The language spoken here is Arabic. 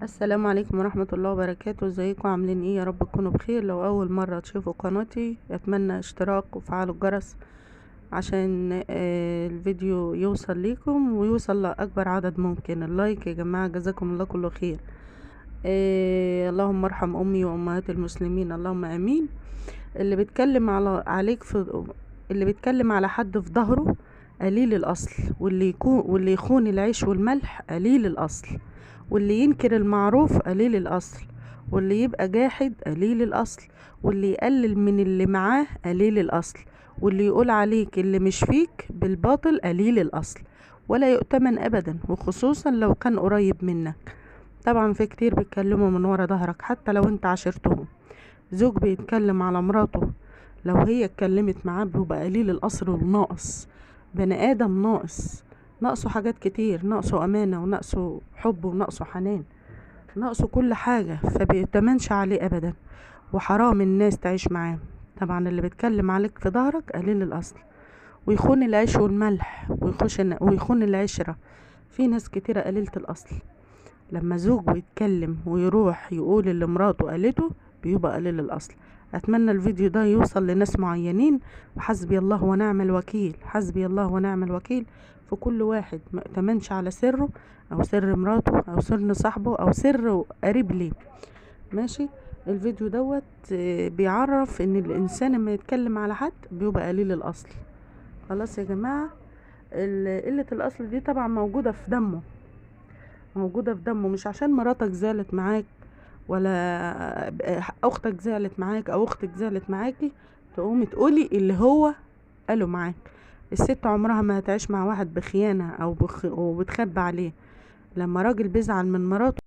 السلام عليكم ورحمة الله وبركاته. ازيكم عاملين ايه؟ يا رب تكونوا بخير. لو اول مرة تشوفوا قناتي اتمنى اشتراك وفعلوا الجرس عشان الفيديو يوصل ليكم ويوصل لأكبر عدد ممكن. اللايك يا جماعة، جزاكم الله كل خير. اللهم ارحم امي وامهات المسلمين، اللهم امين. اللي بيتكلم اللي بيتكلم على حد في ظهره قليل الاصل، واللي يخون العيش والملح قليل الاصل، واللي ينكر المعروف قليل الاصل، واللي يبقى جاحد قليل الاصل، واللي يقلل من اللي معاه قليل الاصل، واللي يقول عليك اللي مش فيك بالباطل قليل الاصل، ولا يؤتمن ابدا، وخصوصا لو كان قريب منك. طبعا في كتير بيتكلموا من ورا ظهرك حتى لو انت عاشرتهم. زوج بيتكلم على مراته لو هي اتكلمت معاه بيبقى قليل الاصل والناقص. بني ادم ناقصه حاجات كتير، ناقصه امانة، وناقصه حب، وناقصه حنان، ناقصه كل حاجة، فبيتمنش عليه ابدا، وحرام الناس تعيش معاه. طبعا اللي بيتكلم عليك في ظهرك قليل الاصل، ويخون العيش والملح، ويخون العشرة. في ناس كتيرة قليلة الاصل. لما زوج يتكلم ويروح يقول اللي مراته قالته بيبقى قليل الاصل. اتمنى الفيديو ده يوصل لناس معينين، وحسبي الله ونعم الوكيل، حسبي الله ونعم الوكيل في كل واحد ما ائتمنش على سره او سر مراته او سر صاحبه او سر قريب ليه. ماشي. الفيديو دوت بيعرف ان الانسان لما يتكلم على حد بيبقى قليل الاصل. خلاص يا جماعة. قلة الاصل دي طبعا موجودة في دمه، موجودة في دمه. مش عشان مراتك زعلت معاك، ولا اختك زعلت معاك او اختك زعلت معاكي تقومي تقولي اللي هو قاله معاك. الست عمرها ما هتعيش مع واحد بخيانة او وبتخبى عليه. لما راجل بيزعل من مراته